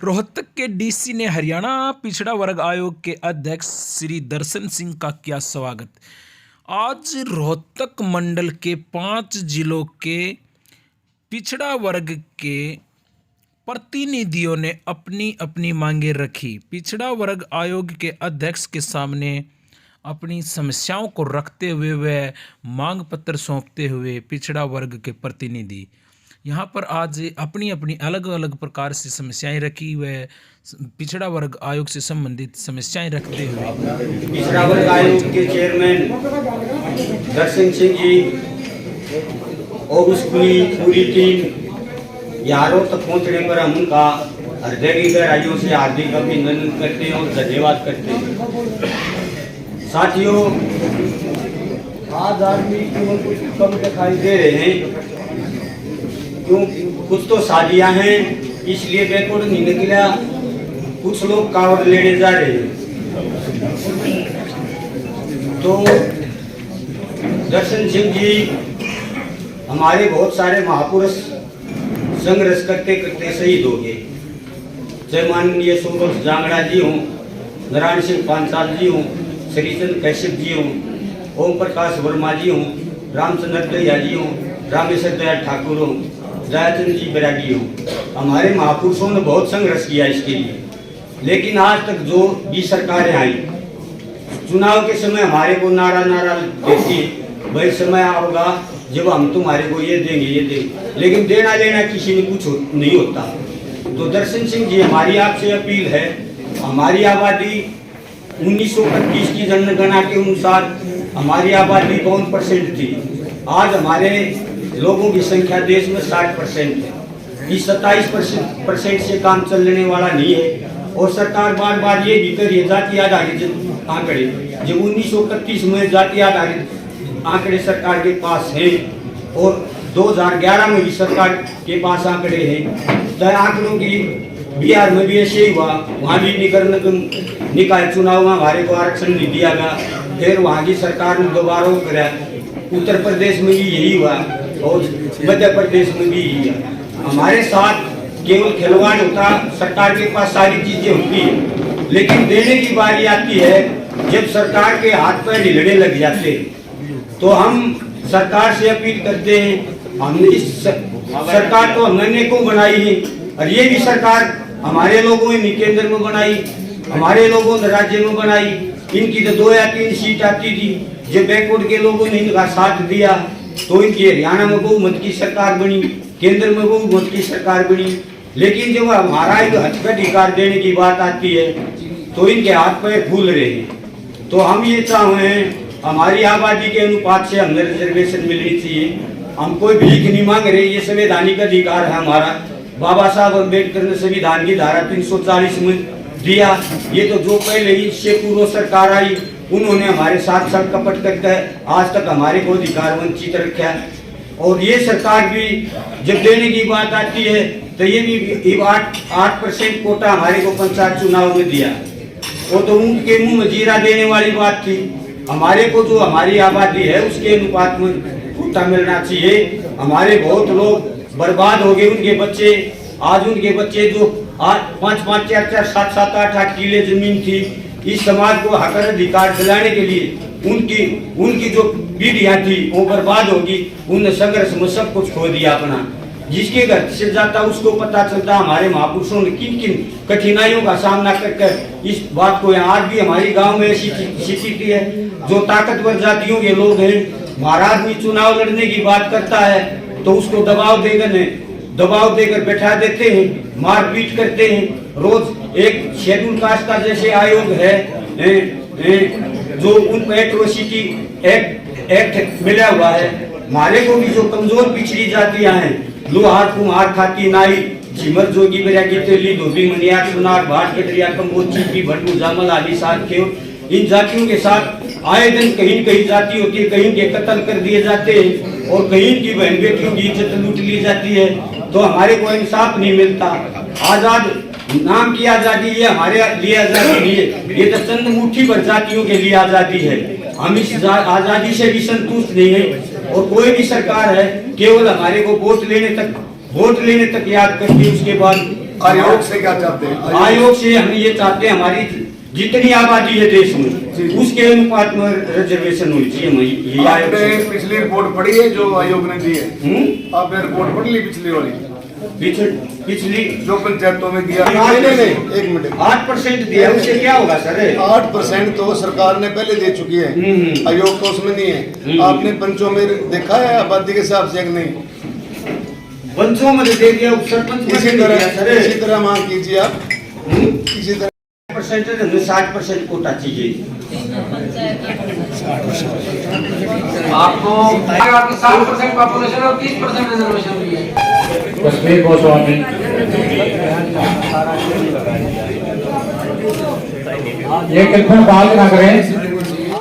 रोहतक के डीसी ने हरियाणा पिछड़ा वर्ग आयोग के अध्यक्ष श्री दर्शन सिंह का किया स्वागत। आज रोहतक मंडल के 5 जिलों के पिछड़ा वर्ग के प्रतिनिधियों ने अपनी अपनी मांगें रखी। पिछड़ा वर्ग आयोग के अध्यक्ष के सामने अपनी समस्याओं को रखते हुए व मांग पत्र सौंपते हुए पिछड़ा वर्ग के प्रतिनिधि यहाँ पर आज अपनी अपनी अलग अलग प्रकार से समस्याएं रखी व पिछड़ा वर्ग आयोग से संबंधित समस्याएं रखते हुए पिछड़ा वर्ग आयोग के चेयरमैन दर्शन सिंह जी और उसकी पूरी टीम यारों तक पहुंचने पर हम उनका हृदय की गहराइयों से हार्दिक अभिनंदन करते हैं और धन्यवाद करते हैं। साथियों, आज आदमी कुछ कम दिखाई दे रहे हैं क्यों? कुछ तो शादियां हैं इसलिए बैकवर्ड नहीं निकला, कुछ लोग कावड़ लेने जा रहे हैं। तो दर्शन सिंह जी हमारे बहुत सारे महापुरुष संघर्ष करते करते शहीद हो गए। जय माननीय सोमवंश जांगड़ा जी हों, नारायण सिंह पांचाल जी हों, श्रीचंद कश्यप जी हों, ओम प्रकाश वर्मा जी हों, रामचंद्र दहिया जी हों, रामेश्वर दयाल ठाकुर हों, दयाचंद जी बैरागी हो, हमारे महापुरुषों ने बहुत संघर्ष किया इसके लिए। लेकिन आज तक जो भी सरकारें आई, चुनाव के समय हमारे को नारा देती, वही समय होगा जब हम तुम्हारे को ये देंगे, लेकिन देना लेना किसी ने कुछ नहीं होता। तो दर्शन सिंह जी, हमारी आपसे अपील है, हमारी आबादी 1925 की जनगणना के अनुसार हमारी आबादी 52% थी। आज हमारे लोगों की संख्या देश में 60% है। इस 27% से काम चलने वाला नहीं है। और सरकार बार बार ये भी करिए जाति आधारित आंकड़े, जब 1931 में जाति आधारित आंकड़े सरकार के पास हैं और 2011 में भी सरकार के पास आंकड़े हैं। तो आंकड़ों की बिहार में भी ऐसे ही हुआ, वहाँ भी निकाय चुनाव में हमारे को आरक्षण नहीं दिया गया, फिर वहाँ की सरकार ने दोबारा करा। उत्तर प्रदेश में भी यही हुआ और मध्य प्रदेश में भी यही है। हमारे साथ केवल खिलवाड़ होता, सरकार के पास सारी चीजें होती है, लेकिन देने की बारी आती है जब सरकार के हाथ पैर हिलने लग जाते। तो हम सरकार से अपील करते हैं, हमने इस सरकार को हमने को बनाई है और ये भी सरकार हमारे लोगों ने केंद्र में बनाई, हमारे लोगों ने राज्य में बनाई। इनकी तो 2 या 3 सीट आती थी, जब बैकवर्ड के लोगों ने इनका साथ दिया तो इनकी हरियाणा में बहुमत की सरकार बनी, केंद्र में बहुमत की सरकार बनी। लेकिन जब हमारा एक अधिकार देने की बात आती है तो इनके हाथ पैर फूल रहे हैं। तो हम ये चाहते हैं, हमारी आबादी के अनुपात से हमें रिजर्वेशन मिलनी चाहिए। हम कोई भीख नहीं मांग रहे, ये संवैधानिक अधिकार है हमारा। बाबा साहब अम्बेडकर ने संविधान की धारा 340 में दिया। ये तो जो पहले ही इससे पूर्व सरकार आई उन्होंने हमारे साथ साथ कपट करके आज तक हमारे को अधिकार वंचित रखा। और ये सरकार भी जब देने की बात आती है तो ये भी 8% कोटा हमारे को पंचायत चुनाव में दिया। वो तो उनके मुंह में जीरा देने वाली बात थी। हमारे को जो हमारी आबादी है उसके अनुपात में कोटा मिलना चाहिए। हमारे बहुत लोग बर्बाद हो गए, उनके बच्चे आज उनके बच्चे जो 5-5, 4-4, 7-7, 8-8 किले जमीन थी, इस समाज को हक अधिकार दिलाने के लिए उनकी जो पीढ़ियां थी वो बर्बाद होगी। उनने संघर्ष में सब कुछ खो दिया अपना। जिसके घर से जाता उसको पता चलता हमारे महापुरुषों ने किन किन कठिनाइयों का सामना कर इस बात को। आज भी हमारी गांव में ऐसी स्थिति है, जो ताकतवर जातियों के लोग हैं, महाराज भी चुनाव लड़ने की बात करता है तो उसको दबाव देकर बैठा देते हैं, मारपीट करते हैं। रोज एक शेड्यूल कास्ट का जैसे आयोग है जो उन एट्रोसिटी एक्ट मिला हुआ है, हमारे को भी जो कमजोर पिछड़ी जातियां हैं, लोहार कुम्हार खाती नाई झिमर जोगी बैरागी तेली धोबी मनियार सुनार भाट कटरिया कम्बोज चीपी भट्टू जामल आदि साथ के इन जातियों के साथ आए दिन कहीं कहीं जाति होती है, कहीं के कत्ल कर दिए जाते हैं और कहीं की बहन बेटियों की इज्जत लूट ली जाती है। तो हमारे को इंसाफ नहीं मिलता। आजाद नाम की आजादी, ये हमारे लिए आजादी नहीं है, ये तो चंद मुट्ठी भर जातियों के लिए आजादी है। हम इस आजादी से भी संतुष्ट नहीं है। और कोई भी सरकार है केवल हमारे को वोट लेने तक याद करती है, उसके बाद आयोग से क्या चाहते हैं? आयोग से हम ये चाहते हैं हमारी जितनी आबादी है देश में उसके अनुपात में रिजर्वेशन होनी चाहिए। ये आयोग आपने से पिछली रिपोर्ट पढ़ी है जो आयोग ने दी है? आपने रिपोर्ट पढ़ ली पिछली वाली पिछली जो पंचायतों में दिया? नहीं, एक मिनट। 8% दिया, उससे क्या होगा सर? 8% तो सरकार ने पहले दे चुकी है, आयोग तो उसमें नहीं है। आपने पंचों में देखा है आबादी के हिसाब से? नहीं, पंचों में दे दिया, सरपंच में इसी दे दिया सर। तरह मांग कीजिए आप, इसी तरह 60% कोटा चाहिए आपको 60% पॉपुलेशन और 30% रिजर्वेशन भी है। कश्मीर गोस्वामी ये कृपया बात ना करें।